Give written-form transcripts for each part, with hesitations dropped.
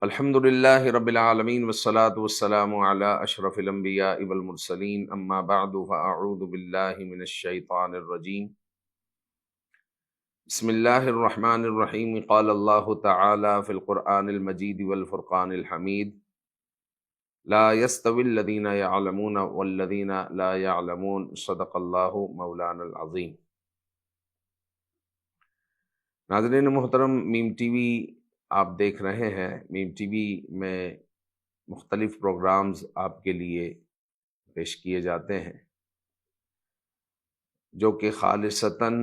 الحمد للہ رب العالمین والصلاة والسلام علی اشرف الانبیاء والمرسلین اما بعد فاعوذ باللہ من الشیطان الرجیم بسم اللہ الرحمن الرحیم قال اللہ تعالی فی القرآن المجید والفرقان الحمید لا يستوی الذین یعلمون والذین لا یعلمون صدق اللہ مولانا العظیم۔ ناظرین محترم، میم ٹی وی آپ دیکھ رہے ہیں۔ میم ٹی وی میں مختلف پروگرامز آپ کے لیے پیش کیے جاتے ہیں جو کہ خالصتاً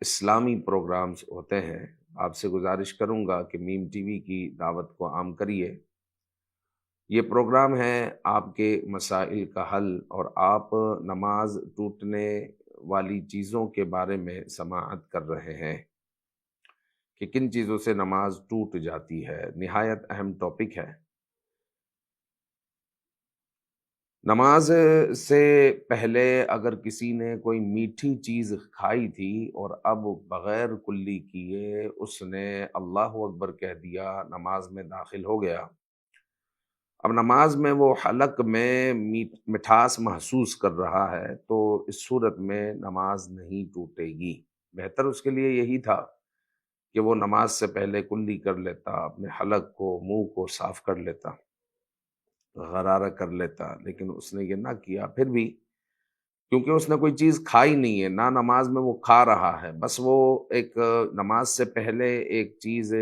اسلامی پروگرامز ہوتے ہیں۔ آپ سے گزارش کروں گا کہ میم ٹی وی کی دعوت کو عام کریے۔ یہ پروگرام ہے آپ کے مسائل کا حل، اور آپ نماز ٹوٹنے والی چیزوں کے بارے میں سماعت کر رہے ہیں کہ کن چیزوں سے نماز ٹوٹ جاتی ہے۔ نہایت اہم ٹاپک ہے۔ نماز سے پہلے اگر کسی نے کوئی میٹھی چیز کھائی تھی اور اب بغیر کلی کیے اس نے اللہ اکبر کہہ دیا، نماز میں داخل ہو گیا، اب نماز میں وہ حلق میں مٹھاس محسوس کر رہا ہے، تو اس صورت میں نماز نہیں ٹوٹے گی۔ بہتر اس کے لیے یہی تھا کہ وہ نماز سے پہلے کلی کر لیتا، اپنے حلق کو، منہ کو صاف کر لیتا، غرارہ کر لیتا، لیکن اس نے یہ نہ کیا۔ پھر بھی کیونکہ اس نے کوئی چیز کھائی نہیں ہے، نہ نماز میں وہ کھا رہا ہے، بس وہ ایک نماز سے پہلے ایک چیز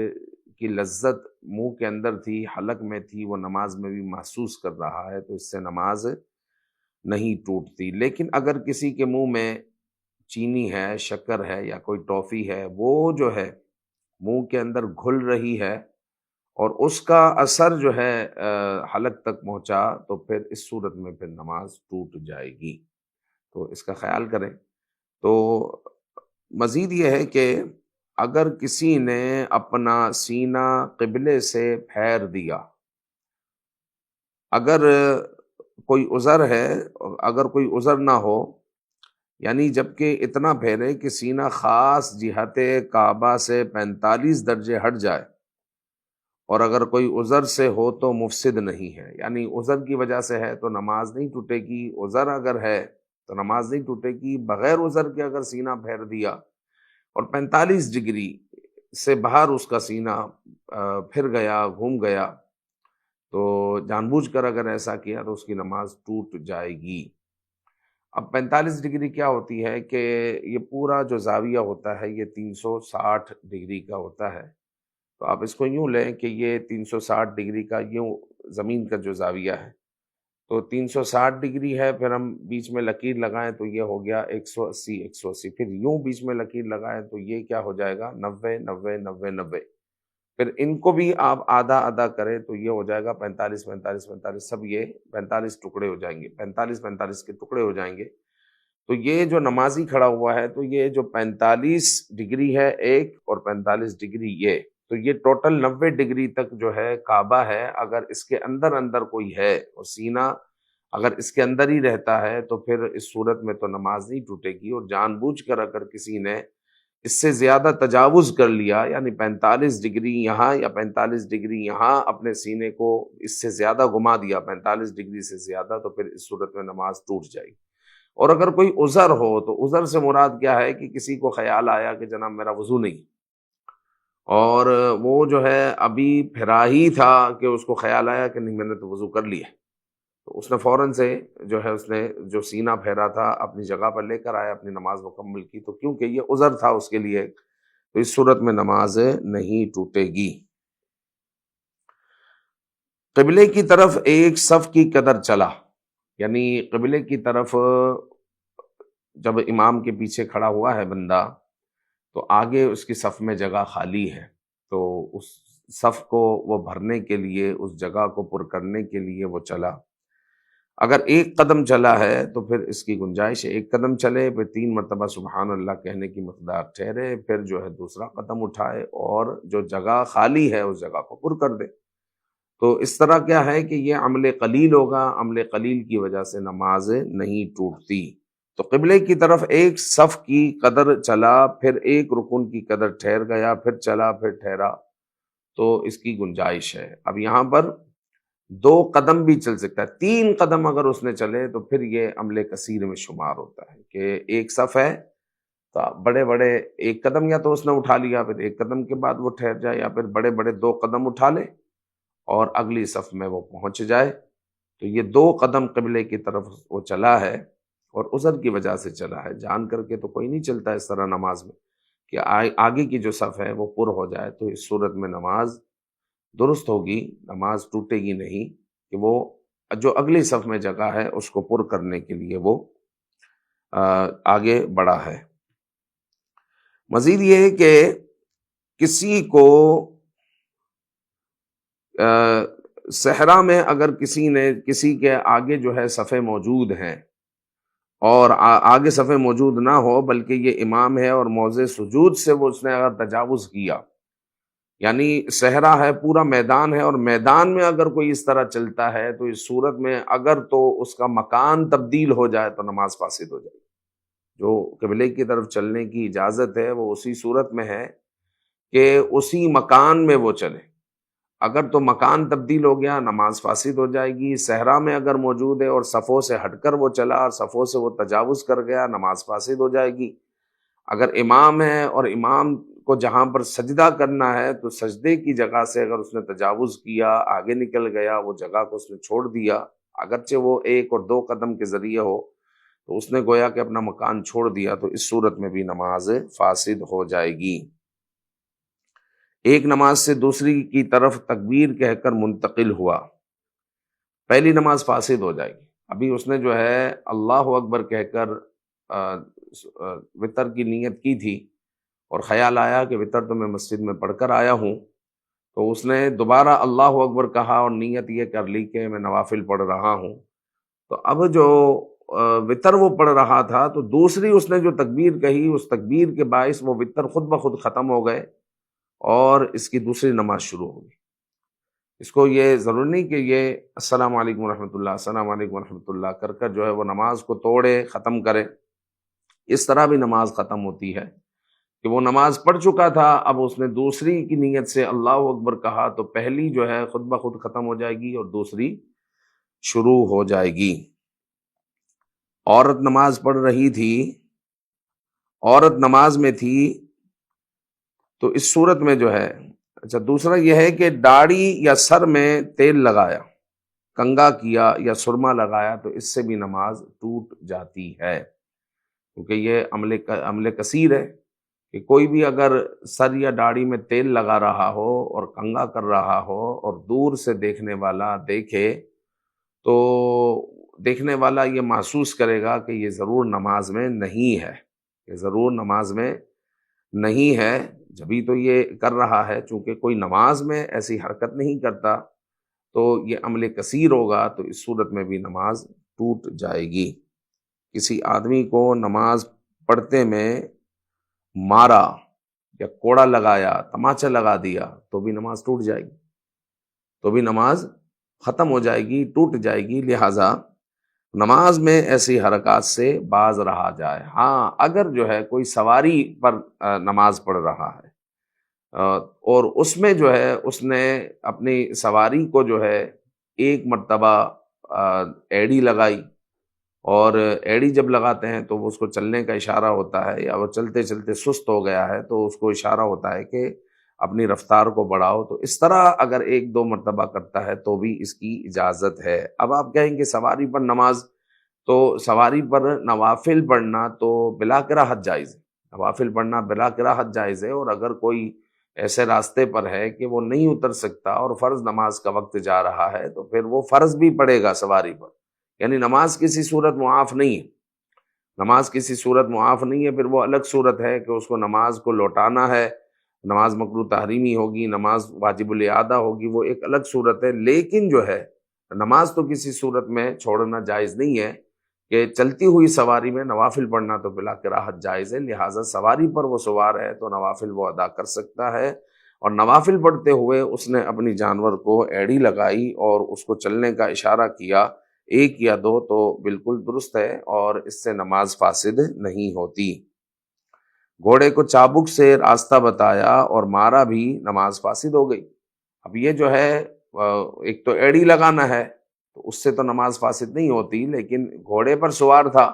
کی لذت منہ کے اندر تھی، حلق میں تھی، وہ نماز میں بھی محسوس کر رہا ہے، تو اس سے نماز نہیں ٹوٹتی۔ لیکن اگر کسی کے منہ میں چینی ہے، شکر ہے یا کوئی ٹافی ہے، وہ جو ہے منہ کے اندر گھل رہی ہے اور اس کا اثر جو ہے حلق تک پہنچا، تو پھر اس صورت میں پھر نماز ٹوٹ جائے گی۔ تو اس کا خیال کریں۔ تو مزید یہ ہے کہ اگر کسی نے اپنا سینہ قبلے سے پھیر دیا، اگر کوئی عذر ہے، اگر کوئی عذر نہ ہو، یعنی جبکہ اتنا پھیرے کہ سینہ خاص جہت کعبہ سے 45 درجے ہٹ جائے، اور اگر کوئی عذر سے ہو تو مفسد نہیں ہے، یعنی عذر کی وجہ سے ہے تو نماز نہیں ٹوٹے گی، عذر اگر ہے تو نماز نہیں ٹوٹے گی۔ بغیر عذر کے اگر سینہ پھیر دیا اور 45 ڈگری سے باہر اس کا سینہ پھر گیا، گھوم گیا، تو جان بوجھ کر اگر ایسا کیا تو اس کی نماز ٹوٹ جائے گی۔ اب 45 ڈگری کیا ہوتی ہے کہ یہ پورا جو زاویہ ہوتا ہے یہ 360 ڈگری کا ہوتا ہے۔ تو آپ اس کو یوں لیں کہ یہ 360 ڈگری کا یوں زمین کا جو زاویہ ہے، تو 360 ڈگری ہے، پھر ہم بیچ میں لکیر لگائیں تو یہ ہو گیا 180 180، پھر یوں بیچ میں لکیر لگائیں تو یہ کیا ہو جائے گا 90 90 90 90، پھر ان کو بھی آپ آدھا آدھا کریں تو یہ ہو جائے گا 45 45 45، سب یہ 45 ٹکڑے ہو جائیں گے، 45 45 کے ٹکڑے ہو جائیں گے۔ تو یہ جو نمازی کھڑا ہوا ہے، تو یہ جو 45 ڈگری ہے ایک اور 45 ڈگری یہ، تو یہ ٹوٹل 90 ڈگری تک جو ہے کعبہ ہے، اگر اس کے اندر اندر کوئی ہے اور سینہ اگر اس کے اندر ہی رہتا ہے تو پھر اس صورت میں تو نماز نہیں ٹوٹے گی۔ اور جان بوجھ کر اگر کسی نے اس سے زیادہ تجاوز کر لیا، یعنی 45 ڈگری یہاں یا 45 ڈگری یہاں اپنے سینے کو اس سے زیادہ گھما دیا، 45 ڈگری سے زیادہ، تو پھر اس صورت میں نماز ٹوٹ جائے گی۔ اور اگر کوئی عذر ہو تو عذر سے مراد کیا ہے کہ کسی کو خیال آیا کہ جناب میرا وضو نہیں، اور وہ جو ہے ابھی پھرا ہی تھا کہ اس کو خیال آیا کہ نہیں میں نے تو وضو کر لیا، تو اس نے فوراً سے جو ہے اس نے جو سینہ پھیرا تھا اپنی جگہ پر لے کر آیا، اپنی نماز مکمل کی، تو کیونکہ یہ عذر تھا اس کے لیے، تو اس صورت میں نماز نہیں ٹوٹے گی۔ قبلے کی طرف ایک صف کی قدر چلا، یعنی قبلے کی طرف جب امام کے پیچھے کھڑا ہوا ہے بندہ، تو آگے اس کی صف میں جگہ خالی ہے، تو اس صف کو وہ بھرنے کے لیے، اس جگہ کو پر کرنے کے لیے وہ چلا۔ اگر ایک قدم چلا ہے تو پھر اس کی گنجائش ہے ایک قدم چلے، پھر 3 مرتبہ سبحان اللہ کہنے کی مقدار ٹھہرے، پھر جو ہے دوسرا قدم اٹھائے اور جو جگہ خالی ہے اس جگہ کو پر کر دے۔ تو اس طرح کیا ہے کہ یہ عمل قلیل ہوگا، عمل قلیل کی وجہ سے نماز نہیں ٹوٹتی۔ تو قبلے کی طرف ایک صف کی قدر چلا، پھر ایک رکن کی قدر ٹھہر گیا، پھر چلا، پھر ٹھہرا، تو اس کی گنجائش ہے۔ اب یہاں پر 2 قدم بھی چل سکتا ہے، 3 قدم اگر اس نے چلے تو پھر یہ عمل کثیر میں شمار ہوتا ہے کہ ایک صف ہے تو بڑے بڑے 1 قدم یا تو اس نے اٹھا لیا، پھر 1 قدم کے بعد وہ ٹھہر جائے، یا پھر بڑے بڑے 2 قدم اٹھا لے اور اگلی صف میں وہ پہنچ جائے، تو یہ 2 قدم قبلے کی طرف وہ چلا ہے اور عذر کی وجہ سے چلا ہے۔ جان کر کے تو کوئی نہیں چلتا اس طرح نماز میں کہ آگے کی جو صف ہے وہ پر ہو جائے، تو اس صورت میں نماز درست ہوگی، نماز ٹوٹے گی نہیں کہ وہ جو اگلی صف میں جگہ ہے اس کو پر کرنے کے لیے وہ آگے بڑھا ہے۔ مزید یہ ہے کہ کسی کو صحرا میں اگر کسی کے آگے جو ہے صفیں موجود ہیں اور آگے صفیں موجود نہ ہو بلکہ یہ امام ہے اور موضع سجود سے اس نے اگر تجاوز کیا، یعنی صحرا ہے، پورا میدان ہے، اور میدان میں اگر کوئی اس طرح چلتا ہے تو اس صورت میں اگر تو اس کا مکان تبدیل ہو جائے تو نماز فاسد ہو جائے۔ جو قبلے کی طرف چلنے کی اجازت ہے وہ اسی صورت میں ہے کہ اسی مکان میں وہ چلے، اگر تو مکان تبدیل ہو گیا نماز فاسد ہو جائے گی۔ صحرا میں اگر موجود ہے اور صفوں سے ہٹ کر وہ چلا اور صفوں سے وہ تجاوز کر گیا، نماز فاسد ہو جائے گی۔ اگر امام ہے اور امام کو جہاں پر سجدہ کرنا ہے تو سجدے کی جگہ سے اگر اس نے تجاوز کیا، آگے نکل گیا، وہ جگہ کو اس نے چھوڑ دیا، اگرچہ وہ 1 اور 2 قدم کے ذریعے ہو، تو اس نے گویا کہ اپنا مکان چھوڑ دیا، تو اس صورت میں بھی نماز فاسد ہو جائے گی۔ ایک نماز سے دوسری کی طرف تکبیر کہہ کر منتقل ہوا، پہلی نماز فاسد ہو جائے گی۔ ابھی اس نے جو ہے اللہ اکبر کہہ کر وطر کی نیت کی تھی اور خیال آیا کہ وطر تو میں مسجد میں پڑھ کر آیا ہوں، تو اس نے دوبارہ اللہ اکبر کہا اور نیت یہ کر لی کہ میں نوافل پڑھ رہا ہوں۔ تو اب جو وطر وہ پڑھ رہا تھا تو دوسری اس نے جو تکبیر کہی، اس تکبیر کے باعث وہ وطر خود بخود ختم ہو گئے اور اس کی دوسری نماز شروع ہوگی۔ اس کو یہ ضروری نہیں کہ یہ السلام علیکم ورحمۃ اللہ، السلام علیکم ورحمۃ اللہ کر کر جو ہے وہ نماز کو توڑے، ختم کرے۔ اس طرح بھی نماز ختم ہوتی ہے کہ وہ نماز پڑھ چکا تھا، اب اس نے دوسری کی نیت سے اللہ اکبر کہا تو پہلی جو ہے خود بخود ختم ہو جائے گی اور دوسری شروع ہو جائے گی۔ عورت نماز پڑھ رہی تھی، عورت نماز میں تھی، تو اس صورت میں جو ہے اچھا دوسرا یہ ہے کہ داڑھی یا سر میں تیل لگایا، کنگا کیا یا سرما لگایا تو اس سے بھی نماز ٹوٹ جاتی ہے، کیونکہ یہ عمل کثیر ہے کہ کوئی بھی اگر سر یا داڑھی میں تیل لگا رہا ہو اور کنگا کر رہا ہو اور دور سے دیکھنے والا دیکھے تو دیکھنے والا یہ محسوس کرے گا کہ یہ ضرور نماز میں نہیں ہے، یہ ضرور نماز میں نہیں ہے، جبھی تو یہ کر رہا ہے۔ چونکہ کوئی نماز میں ایسی حرکت نہیں کرتا تو یہ عمل کثیر ہوگا، تو اس صورت میں بھی نماز ٹوٹ جائے گی۔ کسی آدمی کو نماز پڑھتے میں مارا یا کوڑا لگایا، تماچا لگا دیا تو بھی نماز ٹوٹ جائے گی، تو بھی نماز ختم ہو جائے گی، ٹوٹ جائے گی۔ لہٰذا نماز میں ایسی حرکات سے باز رہا جائے۔ ہاں اگر جو ہے کوئی سواری پر نماز پڑھ رہا ہے اور اس میں جو ہے اس نے اپنی سواری کو جو ہے 1 مرتبہ ایڑی لگائی، اور ایڑی جب لگاتے ہیں تو اس کو چلنے کا اشارہ ہوتا ہے، یا وہ چلتے چلتے سست ہو گیا ہے تو اس کو اشارہ ہوتا ہے کہ اپنی رفتار کو بڑھاؤ، تو اس طرح اگر 1-2 مرتبہ کرتا ہے تو بھی اس کی اجازت ہے۔ اب آپ کہیں گے سواری پر نماز، تو سواری پر نوافل پڑھنا تو بلا کراہت جائز ہے، نوافل پڑھنا بلا کراہت جائز ہے، اور اگر کوئی ایسے راستے پر ہے کہ وہ نہیں اتر سکتا اور فرض نماز کا وقت جا رہا ہے تو پھر وہ فرض بھی پڑھے گا سواری پر، یعنی نماز کسی صورت معاف نہیں ہے، نماز کسی صورت معاف نہیں ہے، پھر وہ الگ صورت ہے کہ اس کو نماز کو لوٹانا ہے، نماز مکروہ تحریمی ہوگی، نماز واجب الاعادہ ہوگی، وہ ایک الگ صورت ہے۔ لیکن جو ہے نماز تو کسی صورت میں چھوڑنا جائز نہیں ہے کہ چلتی ہوئی سواری میں نوافل پڑھنا تو بلا کراہت جائز ہے، لہٰذا سواری پر وہ سوار ہے تو نوافل وہ ادا کر سکتا ہے، اور نوافل پڑھتے ہوئے اس نے اپنی جانور کو ایڑی لگائی اور اس کو چلنے کا اشارہ کیا 1 یا 2 تو بالکل درست ہے اور اس سے نماز فاسد نہیں ہوتی۔ گھوڑے کو چابک سے راستہ بتایا اور مارا بھی، نماز فاسد ہو گئی۔ اب یہ جو ہے ایک تو ایڑی لگانا ہے تو اس سے تو نماز فاسد نہیں ہوتی، لیکن گھوڑے پر سوار تھا،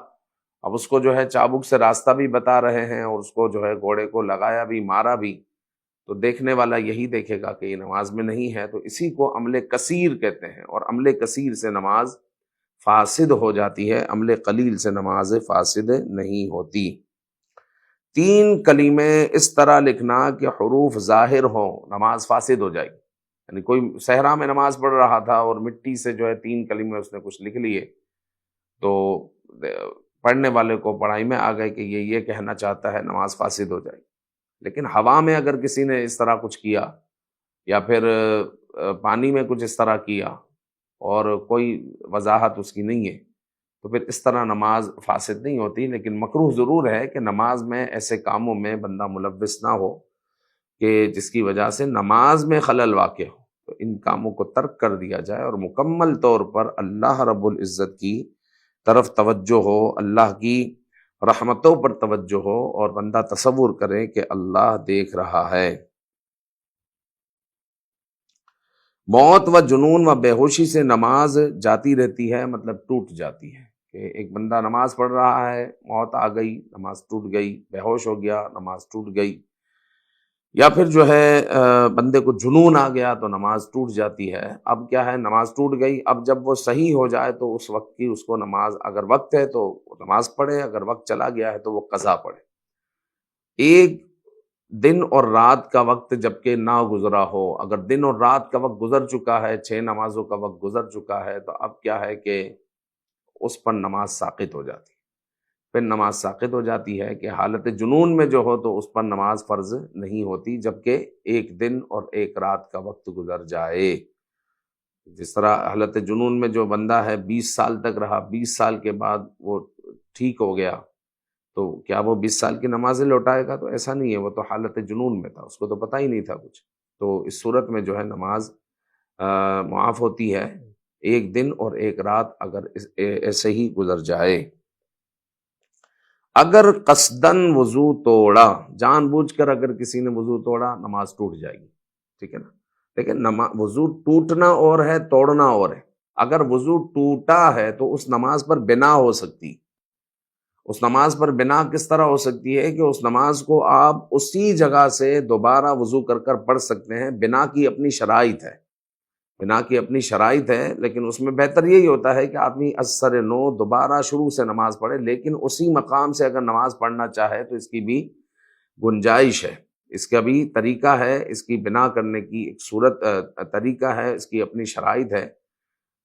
اب اس کو جو ہے چابک سے راستہ بھی بتا رہے ہیں اور اس کو جو ہے گھوڑے کو لگایا بھی مارا بھی، تو دیکھنے والا یہی دیکھے گا کہ یہ نماز میں نہیں ہے، تو اسی کو عمل کثیر کہتے ہیں، اور عمل کثیر سے نماز فاسد ہو جاتی ہے، عمل قلیل سے نماز فاسد نہیں ہوتی۔ 3 کلمے اس طرح لکھنا کہ حروف ظاہر ہوں، نماز فاسد ہو جائے گی۔ یعنی کوئی صحرا میں نماز پڑھ رہا تھا اور مٹی سے جو ہے 3 کلمے اس نے کچھ لکھ لیے، تو پڑھنے والے کو پڑھائی میں آ گئے کہ یہ کہنا چاہتا ہے، نماز فاسد ہو جائے گی۔ لیکن ہوا میں اگر کسی نے اس طرح کچھ کیا، یا پھر پانی میں کچھ اس طرح کیا اور کوئی وضاحت اس کی نہیں ہے، تو پھر اس طرح نماز فاسد نہیں ہوتی، لیکن مکروہ ضرور ہے کہ نماز میں ایسے کاموں میں بندہ ملوث نہ ہو کہ جس کی وجہ سے نماز میں خلل واقع ہو، تو ان کاموں کو ترک کر دیا جائے اور مکمل طور پر اللہ رب العزت کی طرف توجہ ہو، اللہ کی رحمتوں پر توجہ ہو، اور بندہ تصور کرے کہ اللہ دیکھ رہا ہے۔ موت و جنون و بے ہوشی سے نماز جاتی رہتی ہے، مطلب ٹوٹ جاتی ہے، کہ ایک بندہ نماز پڑھ رہا ہے، موت آ گئی، نماز ٹوٹ گئی، بے ہوش ہو گیا، نماز ٹوٹ گئی، یا پھر جو ہے بندے کو جنون آ گیا تو نماز ٹوٹ جاتی ہے۔ اب کیا ہے، نماز ٹوٹ گئی، اب جب وہ صحیح ہو جائے تو اس وقت کی اس کو نماز، اگر وقت ہے تو نماز پڑھے، اگر وقت چلا گیا ہے تو وہ قضا پڑھے۔ ایک دن اور رات کا وقت جبکہ نہ گزرا ہو، اگر دن اور رات کا وقت گزر چکا ہے، 6 نمازوں کا وقت گزر چکا ہے، تو اب کیا ہے کہ اس پر نماز ساقط ہو جاتی ہے۔ پھر نماز ساقط ہو جاتی ہے کہ حالت جنون میں جو ہو تو اس پر نماز فرض نہیں ہوتی، جبکہ ایک دن اور ایک رات کا وقت گزر جائے۔ جس طرح حالت جنون میں جو بندہ ہے 20 سال تک رہا، 20 سال کے بعد وہ ٹھیک ہو گیا، تو کیا وہ 20 سال کی نمازیں لوٹائے گا؟ تو ایسا نہیں ہے، وہ تو حالت جنون میں تھا، اس کو تو پتہ ہی نہیں تھا کچھ، تو اس صورت میں جو ہے نماز معاف ہوتی ہے، ایک دن اور ایک رات اگر ایسے ہی گزر جائے۔ اگر قصدن وضو توڑا، جان بوجھ کر اگر کسی نے وضو توڑا، نماز ٹوٹ جائے گی، ٹھیک ہے نا؟ لیکن وضو ٹوٹنا اور ہے، توڑنا اور ہے۔ اگر وضو ٹوٹا ہے تو اس نماز پر بنا ہو سکتی، اس نماز پر بنا کس طرح ہو سکتی ہے کہ اس نماز کو آپ اسی جگہ سے دوبارہ وضو کر کر پڑھ سکتے ہیں، بنا کی اپنی شرائط ہے، بنا کی اپنی شرائط ہے، لیکن اس میں بہتر یہی ہوتا ہے کہ آدمی از سر نو دوبارہ شروع سے نماز پڑھے، لیکن اسی مقام سے اگر نماز پڑھنا چاہے تو اس کی بھی گنجائش ہے، اس کا بھی طریقہ ہے، اس کی بنا کرنے کی ایک صورت طریقہ ہے، اس کی اپنی شرائط ہے۔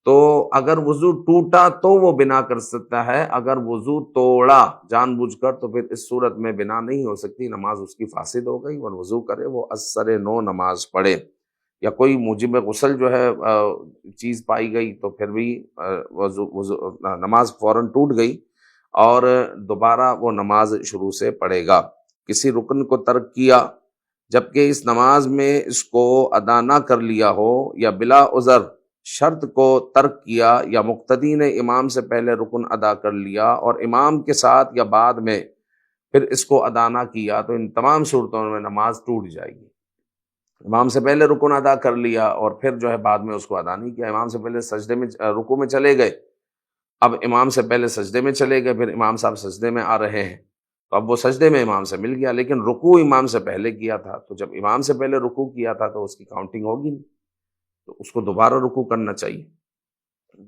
تو اگر وضو ٹوٹا تو وہ بنا کر سکتا ہے، اگر وضو توڑا جان بوجھ کر تو پھر اس صورت میں بنا نہیں ہو سکتی، نماز اس کی فاسد ہو گئی، اور وضو کرے، وہ از سر نو نماز پڑھے۔ یا کوئی موجب غسل جو ہے چیز پائی گئی تو پھر بھی نماز فوراً ٹوٹ گئی، اور دوبارہ وہ نماز شروع سے پڑھے گا۔ کسی رکن کو ترک کیا جبکہ اس نماز میں اس کو ادا نہ کر لیا ہو، یا بلا عذر شرط کو ترک کیا، یا مقتدی نے امام سے پہلے رکن ادا کر لیا اور امام کے ساتھ یا بعد میں پھر اس کو ادا نہ کیا، تو ان تمام صورتوں میں نماز ٹوٹ جائے گی۔ امام سے پہلے رکن ادا کر لیا اور پھر جو ہے بعد میں اس کو ادا نہیں کیا، امام سے پہلے سجدے میں رکوع میں چلے گئے، اب امام سے پہلے سجدے میں چلے گئے، پھر امام صاحب سجدے میں آ رہے ہیں، تو اب وہ سجدے میں امام سے مل گیا، لیکن رکوع امام سے پہلے کیا تھا، تو جب امام سے پہلے رکوع کیا تھا تو اس کی کاؤنٹنگ ہوگی نہیں، تو اس کو دوبارہ رکوع کرنا چاہیے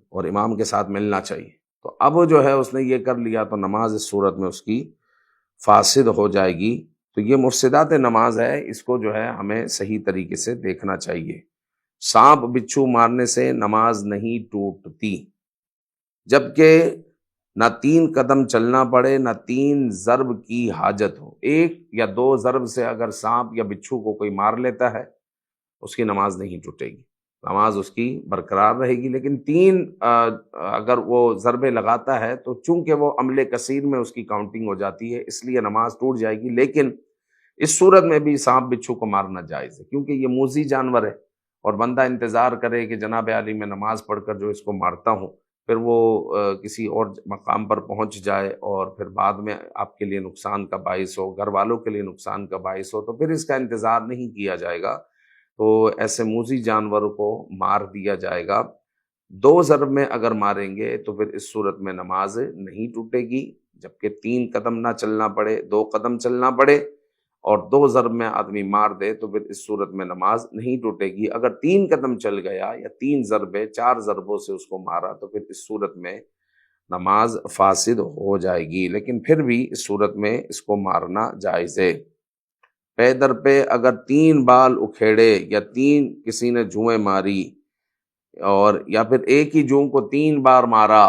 اور امام کے ساتھ ملنا چاہیے۔ تو اب جو ہے اس نے یہ کر لیا تو نماز اس صورت میں اس کی فاسد ہو جائے گی۔ تو یہ مفسدات نماز ہے، اس کو جو ہے ہمیں صحیح طریقے سے دیکھنا چاہیے۔ سانپ بچھو مارنے سے نماز نہیں ٹوٹتی، جبکہ نہ 3 قدم چلنا پڑے، نہ 3 ضرب کی حاجت ہو۔ 1 یا 2 ضرب سے اگر سانپ یا بچھو کو کوئی مار لیتا ہے اس کی نماز نہیں ٹوٹے گی، نماز اس کی برقرار رہے گی، لیکن 3 اگر وہ ضربے لگاتا ہے تو چونکہ وہ عمل کثیر میں اس کی کاؤنٹنگ ہو جاتی ہے، اس لیے نماز ٹوٹ جائے گی۔ لیکن اس صورت میں بھی سانپ بچھو کو مارنا جائز ہے، کیونکہ یہ موذی جانور ہے، اور بندہ انتظار کرے کہ جناب عالی میں نماز پڑھ کر جو اس کو مارتا ہوں، پھر وہ کسی اور مقام پر پہنچ جائے اور پھر بعد میں آپ کے لیے نقصان کا باعث ہو، گھر والوں کے لیے نقصان کا باعث ہو، تو پھر اس کا انتظار نہیں کیا جائے گا، تو ایسے موذی جانور کو مار دیا جائے گا۔ 2 ضرب میں اگر ماریں گے تو پھر اس صورت میں نماز نہیں ٹوٹے گی، جبکہ 3 قدم نہ چلنا پڑے، 2 قدم چلنا پڑے، اور 2 ضرب میں آدمی مار دے تو پھر اس صورت میں نماز نہیں ٹوٹے گی۔ اگر 3 قدم چل گیا یا 3 ضربے 4 ضربوں سے اس کو مارا تو پھر اس صورت میں نماز فاسد ہو جائے گی، لیکن پھر بھی اس صورت میں اس کو مارنا جائز ہے۔ پے در پہ اگر 3 بال اکھیڑے یا 3 کسی نے جوئیں ماری، اور یا پھر ایک ہی جوں کو 3 بار مارا،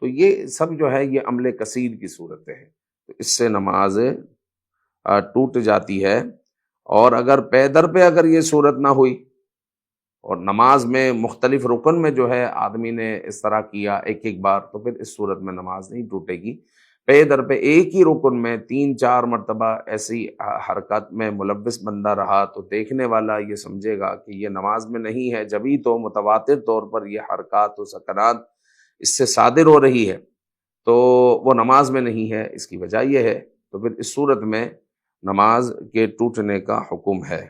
تو یہ سب جو ہے یہ عمل کثیر کی صورتیں ہیں، تو اس سے نماز ٹوٹ جاتی ہے۔ اور اگر پے در پہ اگر یہ صورت نہ ہوئی اور نماز میں مختلف رکن میں جو ہے آدمی نے اس طرح کیا ایک ایک بار، تو پھر اس صورت میں نماز نہیں ٹوٹے گی۔ پے در پہ ایک ہی رکن میں 3-4 مرتبہ ایسی حرکت میں ملوث بندہ رہا تو دیکھنے والا یہ سمجھے گا کہ یہ نماز میں نہیں ہے، جبھی تو متواتر طور پر یہ حرکات و سکنات اس سے صادر ہو رہی ہے، تو وہ نماز میں نہیں ہے۔ اس کی وجہ یہ ہے، تو پھر اس صورت میں نماز کے ٹوٹنے کا حکم ہے۔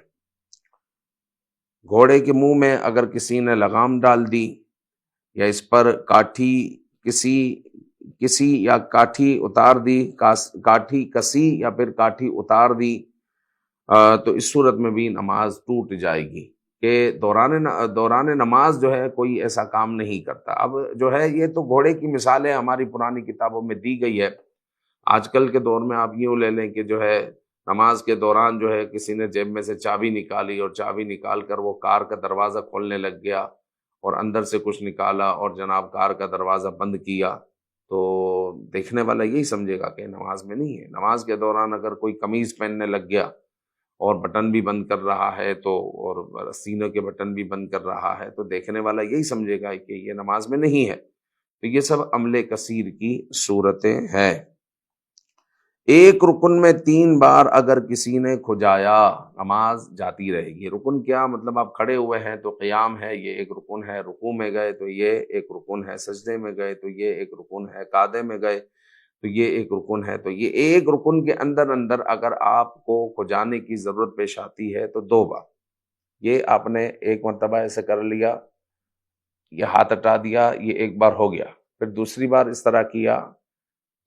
گھوڑے کے منہ میں اگر کسی نے لگام ڈال دی یا اس پر کاٹھی کسی یا کاٹھی اتار دی، کاٹھی کسی یا پھر کاٹھی اتار دی، تو اس صورت میں بھی نماز ٹوٹ جائے گی کہ دوران نماز جو ہے کوئی ایسا کام نہیں کرتا۔ اب جو ہے یہ تو گھوڑے کی مثالیں ہماری پرانی کتابوں میں دی گئی ہے۔ آج کل کے دور میں آپ یوں لے لیں کہ جو ہے نماز کے دوران جو ہے کسی نے جیب میں سے چابی نکالی اور چابی نکال کر وہ کار کا دروازہ کھولنے لگ گیا اور اندر سے کچھ نکالا اور جناب کار کا دروازہ بند کیا، تو دیکھنے والا یہی سمجھے گا کہ نماز میں نہیں ہے۔ نماز کے دوران اگر کوئی قمیض پہننے لگ گیا اور بٹن بھی بند کر رہا ہے تو، اور سینے کے بٹن بھی بند کر رہا ہے، تو دیکھنے والا یہی سمجھے گا کہ یہ نماز میں نہیں ہے۔ تو یہ سب عمل کثیر کی صورتیں ہیں۔ ایک رکن میں 3 بار اگر کسی نے کھجایا، نماز جاتی رہے گی۔ رکن کیا مطلب؟ آپ کھڑے ہوئے ہیں تو قیام ہے، یہ ایک رکن ہے، رکوع میں گئے تو یہ ایک رکن ہے، سجدے میں گئے تو یہ ایک رکن ہے، قعدے میں گئے تو یہ ایک رکن ہے۔ تو یہ ایک رکن کے اندر اگر آپ کو کھجانے کی ضرورت پیش آتی ہے تو 2 بار، یہ آپ نے ایک مرتبہ ایسے کر لیا، یہ ہاتھ ہٹا دیا، یہ ایک بار ہو گیا، پھر دوسری بار اس طرح کیا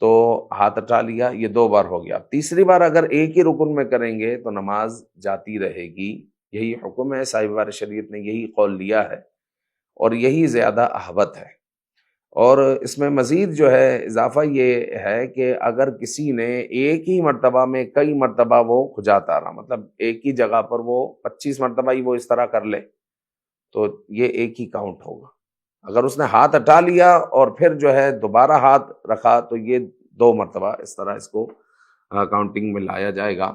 تو ہاتھ ہٹا لیا، یہ 2 بار ہو گیا۔ تیسری بار اگر ایک ہی رکن میں کریں گے تو نماز جاتی رہے گی۔ یہی حکم ہے، صاحب بار شریعت نے یہی قول لیا ہے اور یہی زیادہ احوط ہے۔ اور اس میں مزید جو ہے اضافہ یہ ہے کہ اگر کسی نے ایک ہی مرتبہ میں کئی مرتبہ وہ کھجاتا رہا، مطلب ایک ہی جگہ پر وہ 25 مرتبہ ہی وہ اس طرح کر لے، تو یہ ایک ہی کاؤنٹ ہوگا۔ اگر اس نے ہاتھ ہٹا لیا اور پھر جو ہے دوبارہ ہاتھ رکھا تو یہ 2 مرتبہ اس طرح اس کو کاؤنٹنگ میں لایا جائے گا۔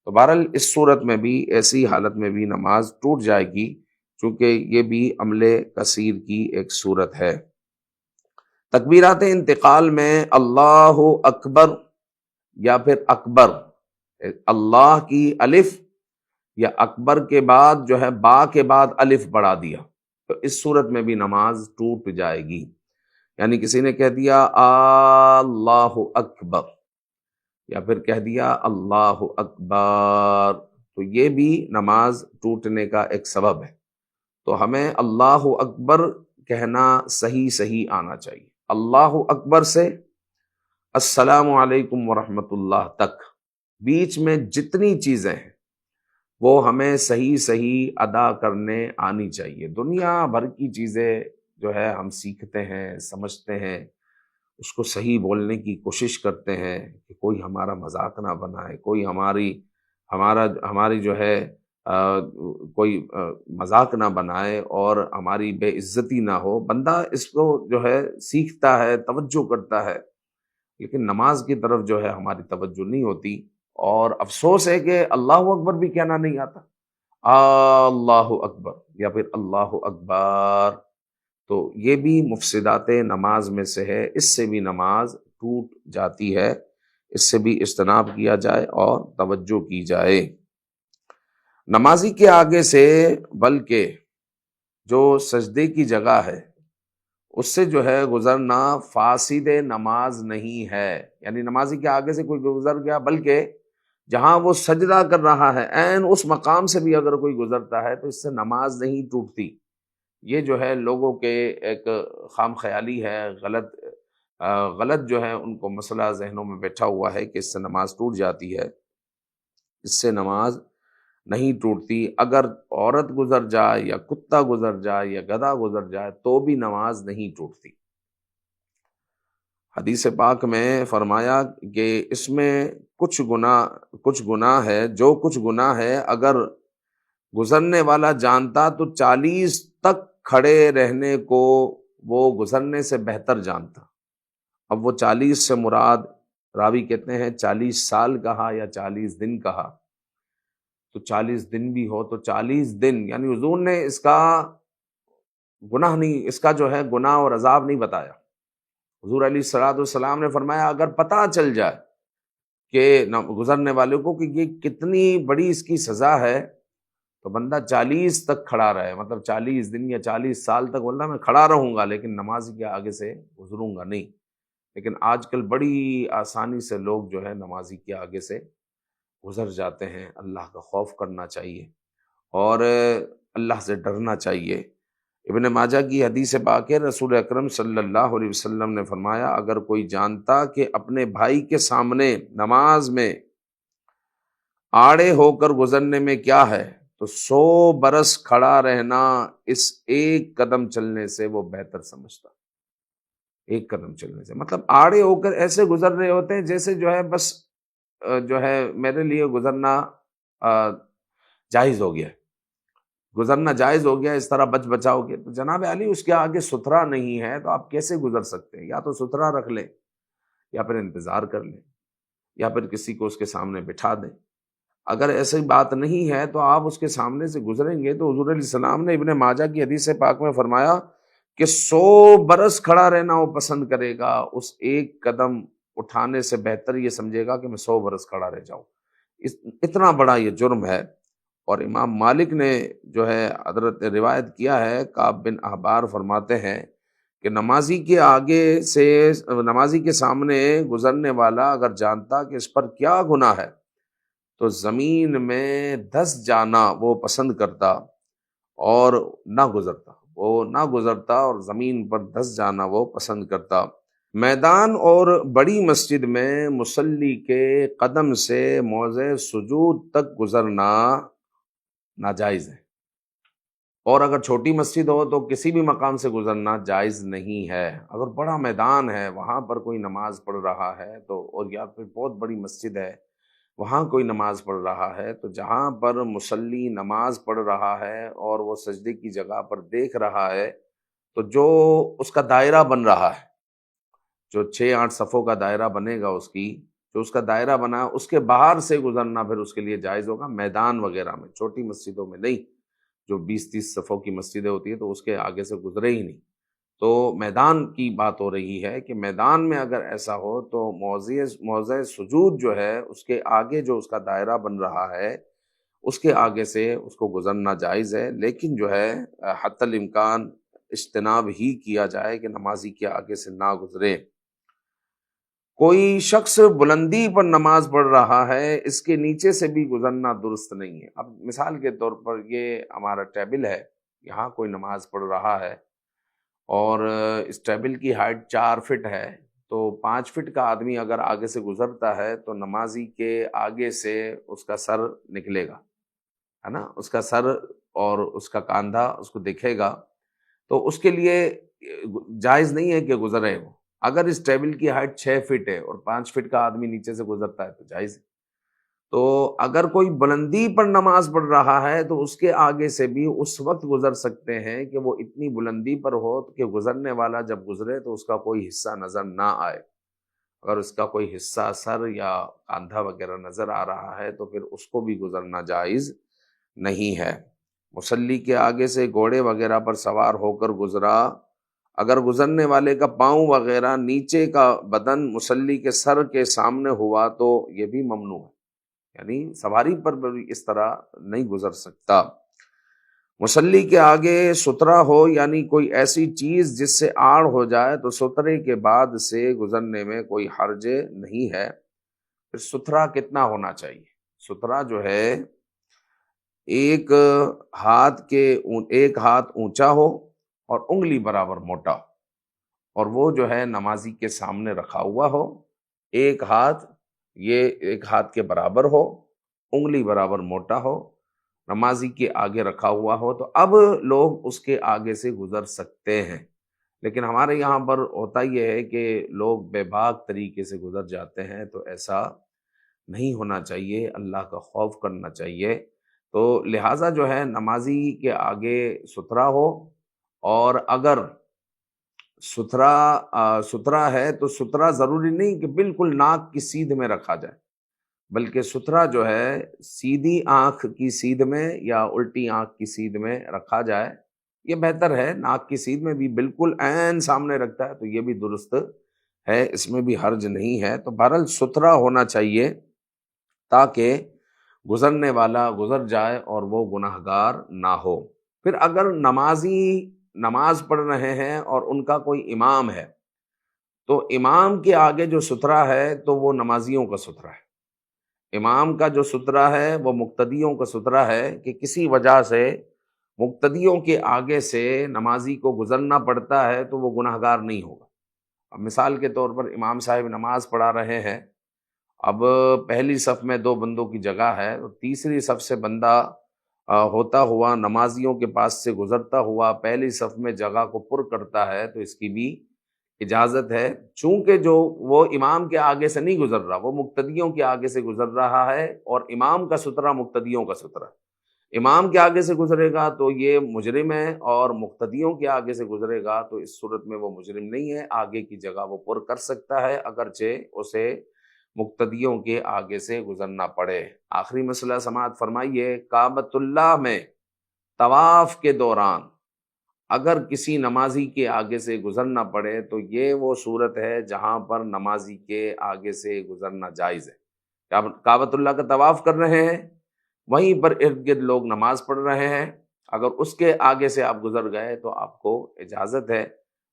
تو بہرحال اس صورت میں بھی، ایسی حالت میں بھی نماز ٹوٹ جائے گی، چونکہ یہ بھی عمل کثیر کی ایک صورت ہے۔ تکبیرات انتقال میں اللہ اکبر یا پھر اکبر، اللہ کی الف یا اکبر کے بعد جو ہے با کے بعد الف بڑھا دیا تو اس صورت میں بھی نماز ٹوٹ جائے گی۔ یعنی کسی نے کہہ دیا اللہ اکبر یا پھر کہہ دیا اللہ اکبر، تو یہ بھی نماز ٹوٹنے کا ایک سبب ہے۔ تو ہمیں اللہ اکبر کہنا صحیح آنا چاہیے۔ اللہ اکبر سے السلام علیکم ورحمۃ اللہ تک بیچ میں جتنی چیزیں ہیں وہ ہمیں صحیح ادا کرنے آنی چاہیے۔ دنیا بھر کی چیزیں جو ہے ہم سیکھتے ہیں، سمجھتے ہیں، اس کو صحیح بولنے کی کوشش کرتے ہیں کہ کوئی ہمارا مذاق نہ بنائے، کوئی ہماری جو ہے کوئی مذاق نہ بنائے اور ہماری بے عزتی نہ ہو۔ بندہ اس کو جو ہے سیکھتا ہے، توجہ کرتا ہے، لیکن نماز کی طرف جو ہے ہماری توجہ نہیں ہوتی، اور افسوس ہے کہ اللہ اکبر بھی کہنا نہیں آتا، اللہ اکبر یا پھر اللہ اکبر، تو یہ بھی مفسدات نماز میں سے ہے، اس سے بھی نماز ٹوٹ جاتی ہے۔ اس سے بھی اجتناب کیا جائے اور توجہ کی جائے۔ نمازی کے آگے سے بلکہ جو سجدے کی جگہ ہے اس سے جو ہے گزرنا فاسد نماز نہیں ہے۔ یعنی نمازی کے آگے سے کوئی گزر گیا، بلکہ جہاں وہ سجدہ کر رہا ہے عین اس مقام سے بھی اگر کوئی گزرتا ہے تو اس سے نماز نہیں ٹوٹتی۔ یہ جو ہے لوگوں کے ایک خام خیالی ہے، غلط جو ہے ان کو مسئلہ ذہنوں میں بیٹھا ہوا ہے کہ اس سے نماز ٹوٹ جاتی ہے۔ اس سے نماز نہیں ٹوٹتی۔ اگر عورت گزر جائے یا کتا گزر جائے یا گدھا گزر جائے تو بھی نماز نہیں ٹوٹتی۔ حدیث پاک میں فرمایا کہ اس میں کچھ گناہ ہے، جو کچھ گناہ ہے اگر گزرنے والا جانتا تو 40 تک کھڑے رہنے کو وہ گزرنے سے بہتر جانتا۔ اب وہ 40 سے مراد راوی کہتے ہیں 40 سال کہا یا 40 دن کہا، تو 40 دن بھی ہو تو 40 دن، یعنی حضور نے اس کا گناہ نہیں، اس کا جو ہے گناہ اور عذاب نہیں بتایا۔ حضور علیہ الصلوۃ والسلام نے فرمایا اگر پتہ چل جائے کہ گزرنے والے کو کہ یہ کتنی بڑی اس کی سزا ہے تو بندہ 40 تک کھڑا رہے، مطلب 40 دن یا 40 سال تک بولنا میں کھڑا رہوں گا لیکن نماز کے آگے سے گزروں گا نہیں۔ لیکن آج کل بڑی آسانی سے لوگ جو ہے نمازی کے آگے سے گزر جاتے ہیں۔ اللہ کا خوف کرنا چاہیے اور اللہ سے ڈرنا چاہیے۔ ابن ماجہ کی حدیث پاک ہے، رسول اکرم صلی اللہ علیہ وسلم نے فرمایا اگر کوئی جانتا کہ اپنے بھائی کے سامنے نماز میں آڑے ہو کر گزرنے میں کیا ہے تو 100 برس کھڑا رہنا اس ایک قدم چلنے سے وہ بہتر سمجھتا۔ ایک قدم چلنے سے مطلب آڑے ہو کر ایسے گزر رہے ہوتے ہیں جیسے جو ہے بس جو ہے میرے لیے گزرنا جائز ہو گیا، گزرنا جائز ہو گیا، اس طرح بچ بچاؤ کے تو جناب علی اس کے آگے ستھرا نہیں ہے تو آپ کیسے گزر سکتے ہیں؟ یا تو ستھرا رکھ لیں یا پھر انتظار کر لیں یا پھر کسی کو اس کے سامنے بٹھا دیں۔ اگر ایسی بات نہیں ہے تو آپ اس کے سامنے سے گزریں گے تو حضور علیہ السلام نے ابن ماجہ کی حدیث پاک میں فرمایا کہ 100 برس کھڑا رہنا وہ پسند کرے گا، اس ایک قدم اٹھانے سے بہتر یہ سمجھے گا کہ میں 100 برس کھڑا رہ جاؤں۔ اتنا بڑا یہ جرم ہے۔ اور امام مالک نے جو ہے حضرت روایت کیا ہے، کعب بن احبار فرماتے ہیں کہ نمازی کے سامنے گزرنے والا اگر جانتا کہ اس پر کیا گناہ ہے تو زمین میں 10 جانا وہ پسند کرتا اور نہ گزرتا اور زمین پر 10 جانا وہ پسند کرتا۔ میدان اور بڑی مسجد میں مصلی کے قدم سے موضع سجود تک گزرنا ناجائز ہے، اور اگر چھوٹی مسجد ہو تو کسی بھی مقام سے گزرنا جائز نہیں ہے۔ اگر بڑا میدان ہے وہاں پر کوئی نماز پڑھ رہا ہے تو، اور یا پھر بہت بڑی مسجد ہے وہاں کوئی نماز پڑھ رہا ہے تو جہاں پر مصلی نماز پڑھ رہا ہے اور وہ سجدے کی جگہ پر دیکھ رہا ہے تو جو اس کا دائرہ بن رہا ہے، جو 6-8 صفوں کا دائرہ بنے گا، جو اس کا دائرہ بنا اس کے باہر سے گزرنا پھر اس کے لیے جائز ہوگا، میدان وغیرہ میں، چھوٹی مسجدوں میں نہیں۔ جو 20-30 صفوں کی مسجدیں ہوتی ہیں تو اس کے آگے سے گزرے ہی نہیں۔ تو میدان کی بات ہو رہی ہے کہ میدان میں اگر ایسا ہو تو موضع سجود جو ہے اس کے آگے جو اس کا دائرہ بن رہا ہے اس کے آگے سے اس کو گزرنا جائز ہے، لیکن جو ہے حتی الامکان اجتناب ہی کیا جائے کہ نمازی کے آگے سے نہ گزرے۔ کوئی شخص بلندی پر نماز پڑھ رہا ہے، اس کے نیچے سے بھی گزرنا درست نہیں ہے۔ اب مثال کے طور پر یہ ہمارا ٹیبل ہے، یہاں کوئی نماز پڑھ رہا ہے اور اس ٹیبل کی ہائٹ 4 فٹ ہے تو 5 فٹ کا آدمی اگر آگے سے گزرتا ہے تو نمازی کے آگے سے اس کا سر نکلے گا، ہے نا، اس کا سر اور اس کا کاندھا اس کو دکھے گا، تو اس کے لیے جائز نہیں ہے کہ گزرے وہ۔ اگر اس ٹیبل کی ہائٹ 6 فٹ ہے اور 5 فٹ کا آدمی نیچے سے گزرتا ہے تو جائز ہے۔ تو اگر کوئی بلندی پر نماز پڑھ رہا ہے تو اس کے آگے سے بھی اس وقت گزر سکتے ہیں کہ وہ اتنی بلندی پر ہو کہ گزرنے والا جب گزرے تو اس کا کوئی حصہ نظر نہ آئے۔ اگر اس کا کوئی حصہ سر یا کاندھا وغیرہ نظر آ رہا ہے تو پھر اس کو بھی گزرنا جائز نہیں ہے۔ مصلی کے آگے سے گھوڑے وغیرہ پر سوار ہو کر گزرا، اگر گزرنے والے کا پاؤں وغیرہ نیچے کا بدن مصلی کے سر کے سامنے ہوا تو یہ بھی ممنوع ہے، یعنی سواری پر بھی اس طرح نہیں گزر سکتا۔ مصلی کے آگے سترا ہو، یعنی کوئی ایسی چیز جس سے آڑ ہو جائے تو سترے کے بعد سے گزرنے میں کوئی حرج نہیں ہے۔ پھر ستھرا کتنا ہونا چاہیے؟ سترہ جو ہے ایک ایک ہاتھ اونچا ہو اور انگلی برابر موٹا ہو، اور وہ جو ہے نمازی کے سامنے رکھا ہوا ہو، ایک ہاتھ یہ ایک ہاتھ کے برابر ہو، انگلی برابر موٹا ہو، نمازی کے آگے رکھا ہوا ہو، تو اب لوگ اس کے آگے سے گزر سکتے ہیں۔ لیکن ہمارے یہاں پر ہوتا یہ ہے کہ لوگ بے باک طریقے سے گزر جاتے ہیں، تو ایسا نہیں ہونا چاہیے، اللہ کا خوف کرنا چاہیے۔ تو لہٰذا جو ہے نمازی کے آگے سترا ہو، اور اگر سترا ہے تو سترا ضروری نہیں کہ بالکل ناک کی سیدھ میں رکھا جائے، بلکہ سترا جو ہے سیدھی آنکھ کی سیدھ میں یا الٹی آنکھ کی سیدھ میں رکھا جائے، یہ بہتر ہے۔ ناک کی سیدھ میں بھی بالکل عین سامنے رکھتا ہے تو یہ بھی درست ہے، اس میں بھی حرج نہیں ہے۔ تو بہرحال سترا ہونا چاہیے تاکہ گزرنے والا گزر جائے اور وہ گناہگار نہ ہو۔ پھر اگر نمازی نماز پڑھ رہے ہیں اور ان کا کوئی امام ہے، تو امام کے آگے جو سترا ہے تو وہ نمازیوں کا سترا ہے۔ امام کا جو سترا ہے وہ مقتدیوں کا سترا ہے کہ کسی وجہ سے مقتدیوں کے آگے سے نمازی کو گزرنا پڑتا ہے تو وہ گناہگار نہیں ہوگا۔ اب مثال کے طور پر امام صاحب نماز پڑھا رہے ہیں، اب پہلی صف میں 2 بندوں کی جگہ ہے، تو تیسری صف سے بندہ ہوتا ہوا نمازیوں کے پاس سے گزرتا ہوا پہلی صف میں جگہ کو پر کرتا ہے، تو اس کی بھی اجازت ہے، چونکہ جو وہ امام کے آگے سے نہیں گزر رہا، وہ مقتدیوں کے آگے سے گزر رہا ہے، اور امام کا سترہ مقتدیوں کا سترہ۔ امام کے آگے سے گزرے گا تو یہ مجرم ہے، اور مقتدیوں کے آگے سے گزرے گا تو اس صورت میں وہ مجرم نہیں ہے، آگے کی جگہ وہ پر کر سکتا ہے اگرچہ اسے مقتدیوں کے آگے سے گزرنا پڑے۔ آخری مسئلہ سماعت فرمائیے، کعبۃ اللہ میں طواف کے دوران اگر کسی نمازی کے آگے سے گزرنا پڑے تو یہ وہ صورت ہے جہاں پر نمازی کے آگے سے گزرنا جائز ہے۔ کعبۃ اللہ کا طواف کر رہے ہیں، وہیں پر ارد گرد لوگ نماز پڑھ رہے ہیں، اگر اس کے آگے سے آپ گزر گئے تو آپ کو اجازت ہے۔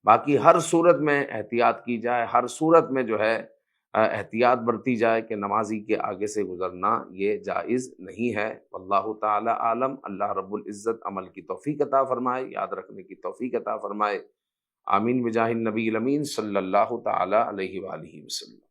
باقی ہر صورت میں احتیاط کی جائے، ہر صورت میں جو ہے احتیاط برتی جائے کہ نمازی کے آگے سے گزرنا یہ جائز نہیں ہے۔ واللہ تعالی عالم۔ اللہ رب العزت عمل کی توفیق عطا فرمائے، یاد رکھنے کی توفیق عطا فرمائے۔ آمین بجاہ النبی الامین صلی اللہ تعالی علیہ وآلہ وسلم۔